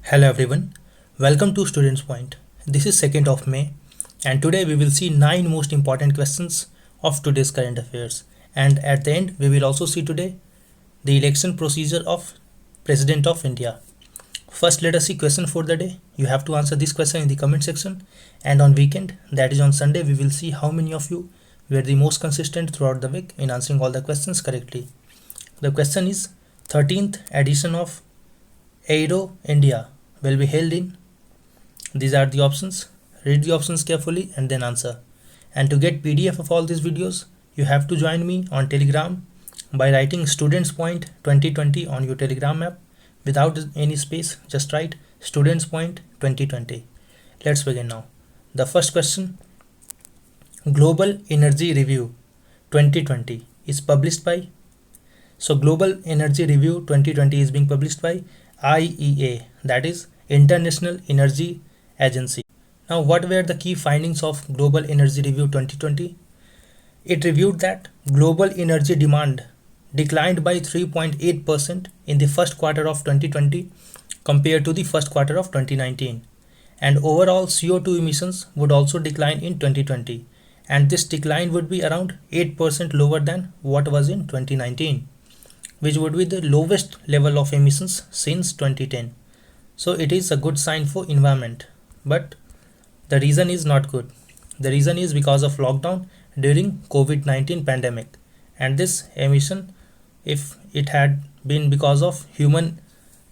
Hello everyone, welcome to Students Point. This is 2nd of May and today we will see 9 most important questions of today's current affairs, and at the end we will also see today the election procedure of President of India. First let us see question for the day. You have to answer this question in the comment section, and on weekend, that is on Sunday, we will see how many of you were the most consistent throughout the week in answering all the questions correctly. The question is 13th edition of Aero India will be held in. These are the options. Read the options carefully and then answer. And to get PDF of all these videos, you have to join me on Telegram by writing Students Point 2020 on your Telegram app without any space. Just write Students Point 2020. Let's begin now. The first question: Global Energy Review 2020 is published by. So Global Energy Review 2020 is being published by IEA, that is International Energy Agency. Now, what were the key findings of Global Energy Review 2020? It reviewed that global energy demand declined by 3.8% in the first quarter of 2020 compared to the first quarter of 2019, and overall CO2 emissions would also decline in 2020, and this decline would be around 8% lower than what was in 2019, which would be the lowest level of emissions since 2010. So it is a good sign for environment, but the reason is not good. The reason is because of lockdown during COVID-19 pandemic, and this emission, if it had been because of human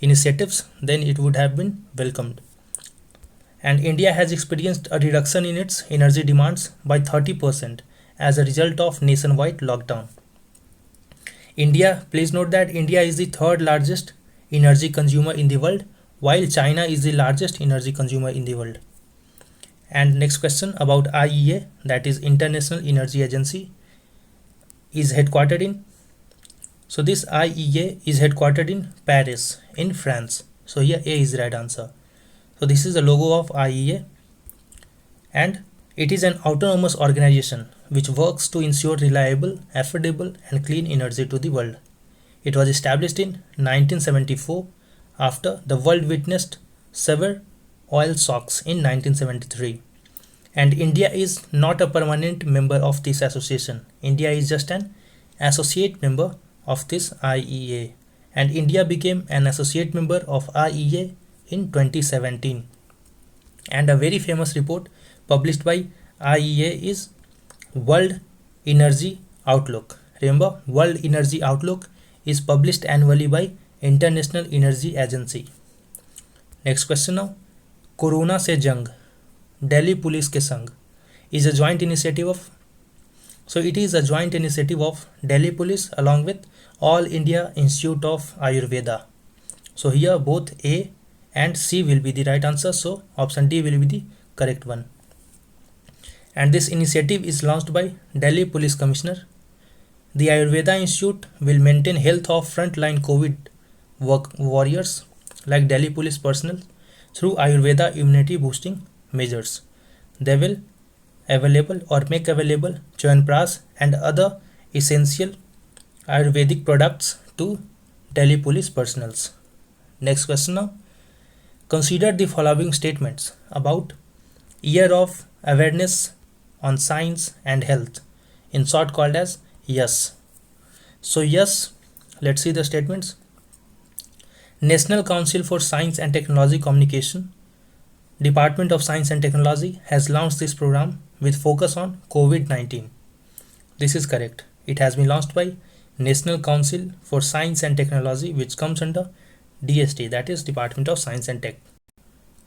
initiatives, then it would have been welcomed. And India has experienced a reduction in its energy demands by 30% as a result of nationwide lockdown. India, please note that India is the third largest energy consumer in the world, while China is the largest energy consumer in the world. And next question about IEA, that is International Energy Agency, is headquartered in. So this IEA is headquartered in Paris, in France. So here A is the right answer. So this is the logo of IEA, and it is an autonomous organization which works to ensure reliable, affordable and clean energy to the world. It was established in 1974 after the world witnessed severe oil shocks in 1973. And India is not a permanent member of this association. India is just an associate member of this IEA. And India became an associate member of IEA in 2017. And a very famous report published by IEA is World Energy Outlook. Remember, World Energy Outlook is published annually by International Energy Agency. Next question now. Corona से जंग Delhi police के संग is a joint initiative of. So it is a joint initiative of Delhi Police along with All India Institute of Ayurveda. So here both A and C will be the right answer. So option D will be the correct one. And this initiative is launched by Delhi Police Commissioner. The Ayurveda Institute will maintain health of frontline COVID warriors like Delhi Police personnel through Ayurveda immunity boosting measures. They will available or make available Chyawanprash and other essential Ayurvedic products to Delhi Police personnel. Next question now. Consider the following statements about Year of Awareness on Science and Health, in short called as YES. So YES, let's see the statements. National Council for Science and Technology Communication, Department of Science and Technology has launched this program with focus on COVID-19. This is correct. It has been launched by National Council for Science and Technology, which comes under DST, that is Department of Science and Tech.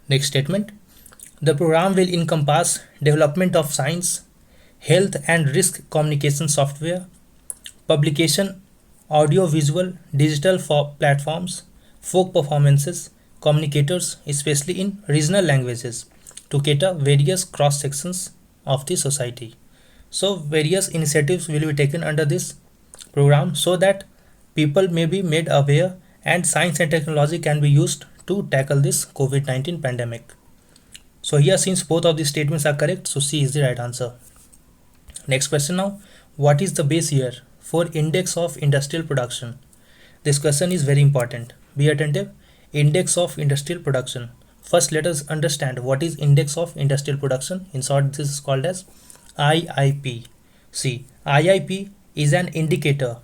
Next statement. The program will encompass development of science, health and risk communication software, publication, audio-visual, digital platforms, folk performances, communicators, especially in regional languages, to cater various cross sections of the society. So various initiatives will be taken under this program so that people may be made aware and science and technology can be used to tackle this COVID-19 pandemic. So here, since both of these statements are correct, so C is the right answer. Next question now. What is the base year for Index of Industrial Production? This question is very important. Be attentive. index of industrial production. First, let us understand what is index of industrial production. In short, this is called as IIP. See, IIP is an indicator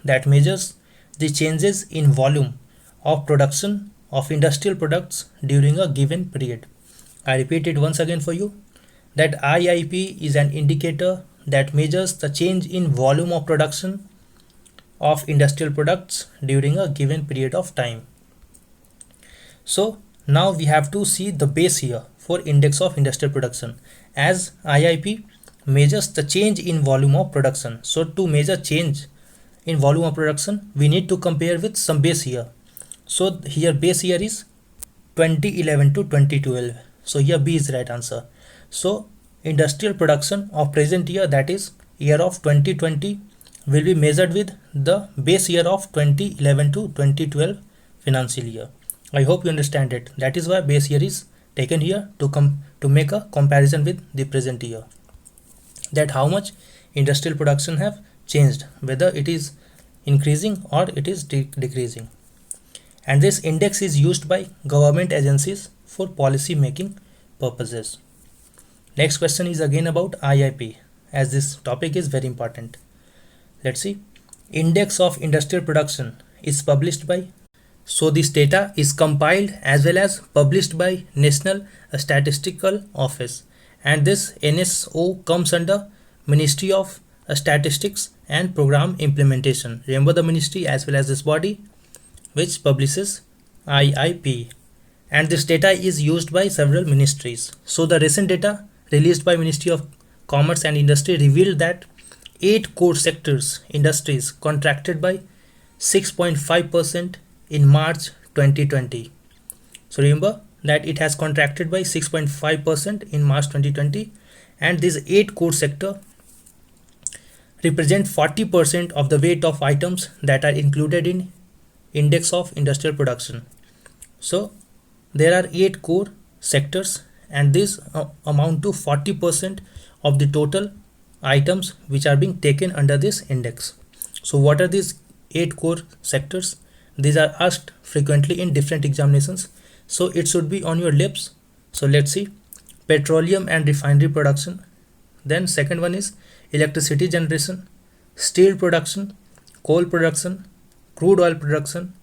that measures the changes in volume of production of industrial products during a given period. I repeat it once again for you, that IIP is an indicator that measures the change in volume of production of industrial products during a given period of time. So now we have to see the base year for index of industrial production, as IIP measures the change in volume of production. So to measure change in volume of production, we need to compare with some base year. So here base year is 2011 to 2012. So here B is the right answer. So industrial production of present year, that is year of 2020, will be measured with the base year of 2011 to 2012 financial year. I hope you understand it. That is why base year is taken here to make a comparison with the present year, that how much industrial production have changed, whether it is increasing or it is decreasing. And this index is used by government agencies for policy making purposes. Next question is again about IIP, as this topic is very important. Let's see. Index of industrial production is published by, so this data is compiled as well as published by National Statistical Office, and this NSO comes under Ministry of Statistics and Program Implementation. Remember the ministry as well as this body which publishes IIP, and this data is used by several ministries. So the recent data released by Ministry of Commerce and Industry revealed that 8 core sectors industries contracted by 6.5% in March 2020. So remember that it has contracted by 6.5% in March 2020, and these 8 core sector represent 40% of the weight of items that are included in index of industrial production. So there are 8 core sectors, and these amount to 40% of the total items which are being taken under this index. So what are these 8 core sectors? These are asked frequently in different examinations, so it should be on your lips. So let's see. Petroleum and refinery production. Then second one is electricity generation, steel production, coal production, crude oil production,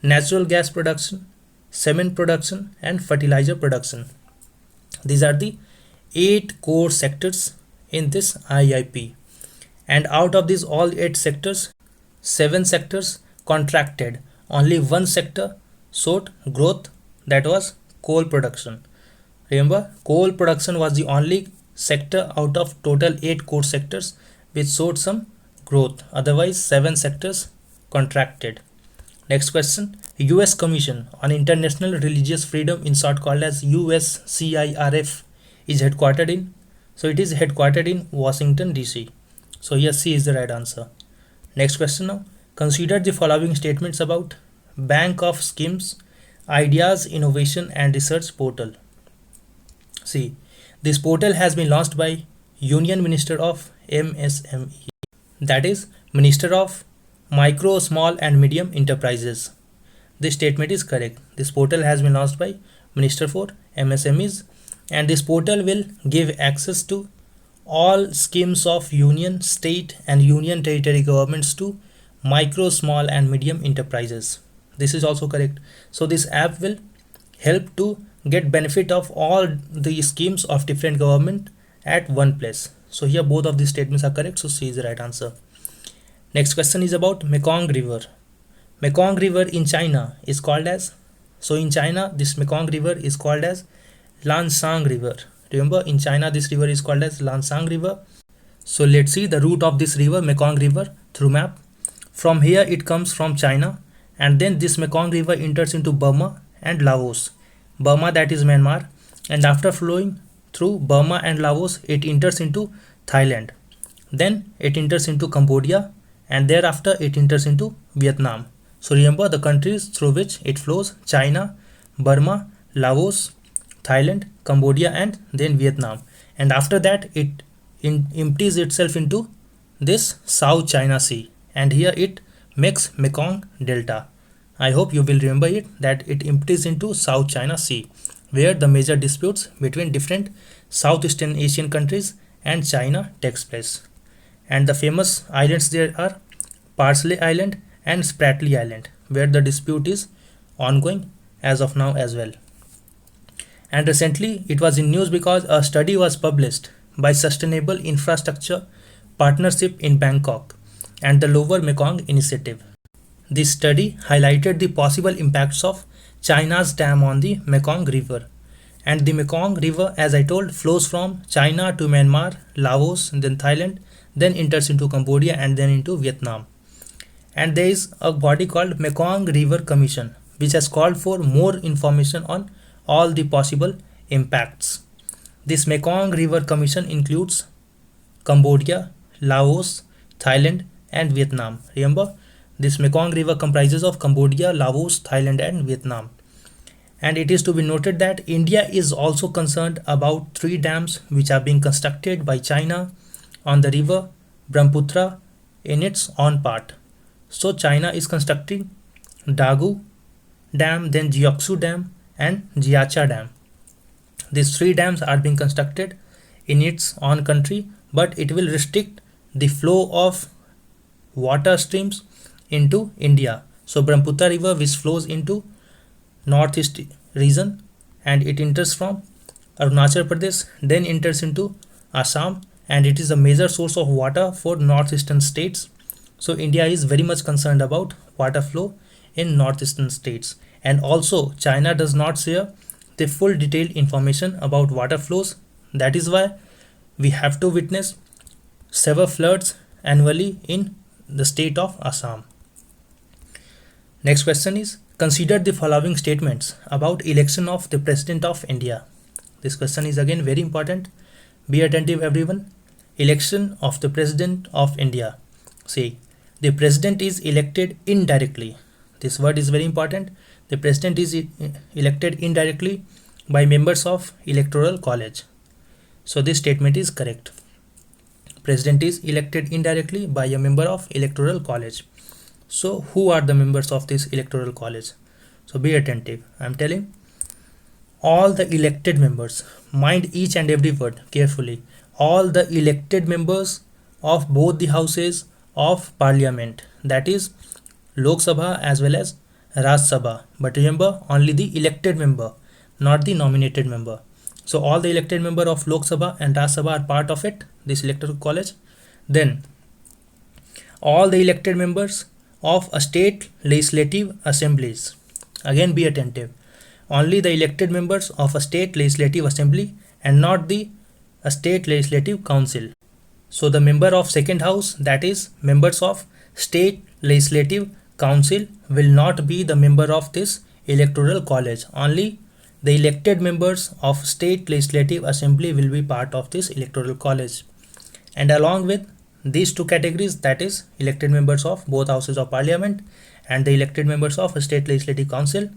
natural gas production, cement production, and fertilizer production. These are the 8 core sectors in this IIP, and out of these all 8 sectors, 7 sectors contracted. Only one sector showed growth, that was coal production. Remember, coal production was the only sector out of total 8 core sectors which showed some growth, otherwise 7 sectors contracted. Next question. US Commission on International Religious Freedom, in short called as USCIRF, is headquartered in, so it is headquartered in Washington DC. So here C is the right answer. Next question now. Consider the following statements about Bank of Schemes, Ideas, Innovation and Research Portal. See, this portal has been launched by Union Minister of MSME, that is Minister of Micro, Small and Medium Enterprises. This statement is correct. This portal has been launched by Minister for MSMEs, and this portal will give access to all schemes of union, state and union territory governments to micro, small and medium enterprises. This is also correct. So this app will help to get benefit of all the schemes of different government at one place. So here both of these statements are correct, so C is the right answer. Next question is about Mekong River. Mekong River in China is called as, so in China this Mekong River is called as Lansang River. Remember, in China this river is called as Lansang River. So let's see the route of this river, Mekong River, through map. From here it comes from China, and then this Mekong River enters into Burma and Laos. Burma, that is Myanmar, and after flowing through Burma and Laos it enters into Thailand. Then it enters into Cambodia, and thereafter it enters into Vietnam. So remember the countries through which it flows: China, Burma, Laos, Thailand, Cambodia and then Vietnam. And after that it empties itself into this South China Sea, and here it makes Mekong Delta. I hope you will remember it, that it empties into South China Sea, where the major disputes between different Southeastern Asian countries and China takes place. And the famous islands there are Parsley Island and Spratly Island, where the dispute is ongoing as of now as well. And recently it was in news because a study was published by Sustainable Infrastructure Partnership in Bangkok and the Lower Mekong Initiative. This study highlighted the possible impacts of China's dam on the Mekong River. And the Mekong River, as I told, flows from China to Myanmar, Laos, then Thailand, then enters into Cambodia and then into Vietnam. And there is a body called Mekong River Commission, which has called for more information on all the possible impacts. This Mekong River Commission includes Cambodia, Laos, Thailand, and Vietnam. Remember, this Mekong River comprises of Cambodia, Laos, Thailand, and Vietnam. And it is to be noted that India is also concerned about 3 dams which are being constructed by China on the river Brahmaputra in its own part. So China is constructing Dagu Dam, then Jiaxu Dam and Jiacha Dam. These 3 dams are being constructed in its own country, but it will restrict the flow of water streams into India. So Brahmaputra river, which flows into northeast region and it enters from Arunachal Pradesh, then enters into Assam, and it is a major source of water for northeastern states. So India is very much concerned about water flow in northeastern states. And also China does not share the full detailed information about water flows. That is why we have to witness severe floods annually in the state of Assam. Next question is, consider the following statements about election of the President of India. This question is again very important. Be attentive everyone. Election of the President of India. See, the President is elected indirectly. This word is very important. The President is elected indirectly by members of Electoral College. So this statement is correct. President is elected indirectly by a member of Electoral College. So who are the members of this Electoral College? So be attentive. I am telling all the elected members. Mind each and every word carefully. All the elected members of both the houses of Parliament, that is Lok Sabha as well as Raj Sabha. But remember, only the elected member, not the nominated member. So all the elected member of Lok Sabha and Raj Sabha are part of it, this Electoral College. Then all the elected members of a state legislative assemblies. Again be attentive. Only the elected members of a state legislative assembly and not the state legislative council. So the member of second house, that is members of state legislative council, will not be the member of this Electoral College. Only the elected members of state legislative assembly will be part of this Electoral College. And along with these 2 categories, that is elected members of both houses of Parliament and the elected members of state legislative council,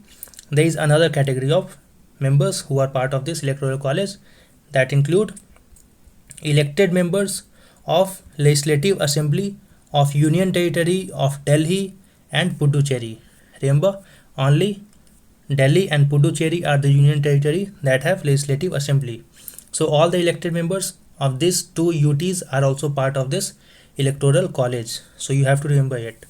there is another category of members who are part of this Electoral College, that include elected members of Legislative Assembly of Union Territory of Delhi and Puducherry. Remember, only Delhi and Puducherry are the Union Territory that have Legislative Assembly. So all the elected members of these 2 UTs are also part of this Electoral College. So you have to remember it.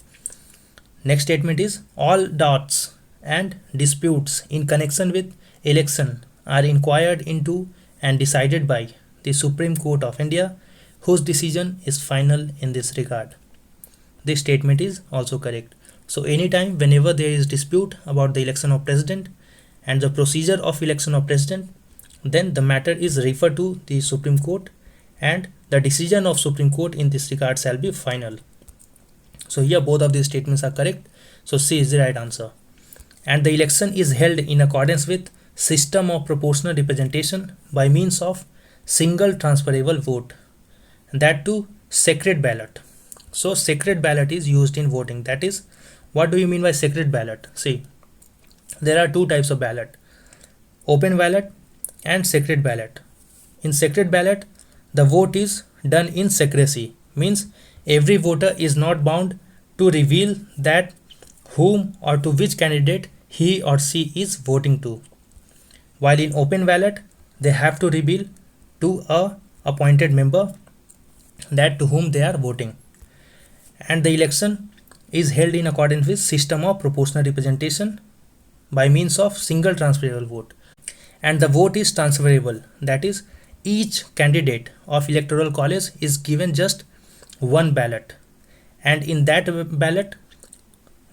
Next statement is, all doubts and disputes in connection with election are inquired into and decided by the Supreme Court of India, whose decision is final in this regard. This statement is also correct. So anytime whenever there is dispute about the election of president and the procedure of election of president, then the matter is referred to the Supreme Court and the decision of Supreme Court in this regard shall be final. So here both of these statements are correct. So C is the right answer. And the election is held in accordance with system of proportional representation by means of single transferable vote, that too secret ballot. So secret ballot is used in voting. That is, what do you mean by secret ballot? See, there are 2 types of ballot: open ballot and secret ballot. In secret ballot, the vote is done in secrecy, means every voter is not bound to reveal that whom or to which candidate he or she is voting to. While in open ballot, they have to reveal to a appointed member that to whom they are voting. And the election is held in accordance with system of proportional representation by means of single transferable vote. And the vote is transferable, that is, each candidate of electoral college is given just one ballot, and in that ballot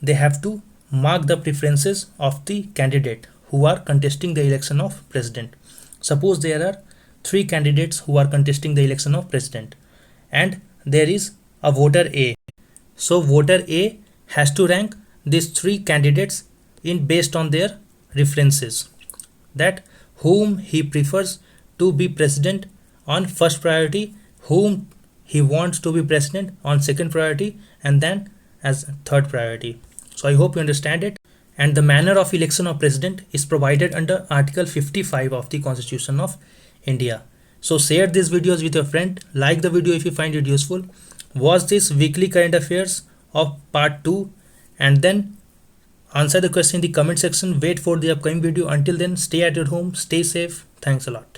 they have to mark the preferences of the candidate who are contesting the election of president. Suppose there are three candidates who are contesting the election of president, and there is a voter A. So voter A has to rank these three candidates in based on their references, that whom he prefers to be president on first priority, whom he wants to be president on second priority, and then as third priority. So I hope you understand it. And the manner of election of president is provided under Article 55 of the Constitution of India. So share these videos with your friend, like the video if you find it useful, watch this weekly current affairs of part 2, and then answer the question in the comment section. Wait for the upcoming video. Until then, stay at your home, stay safe. Thanks a lot.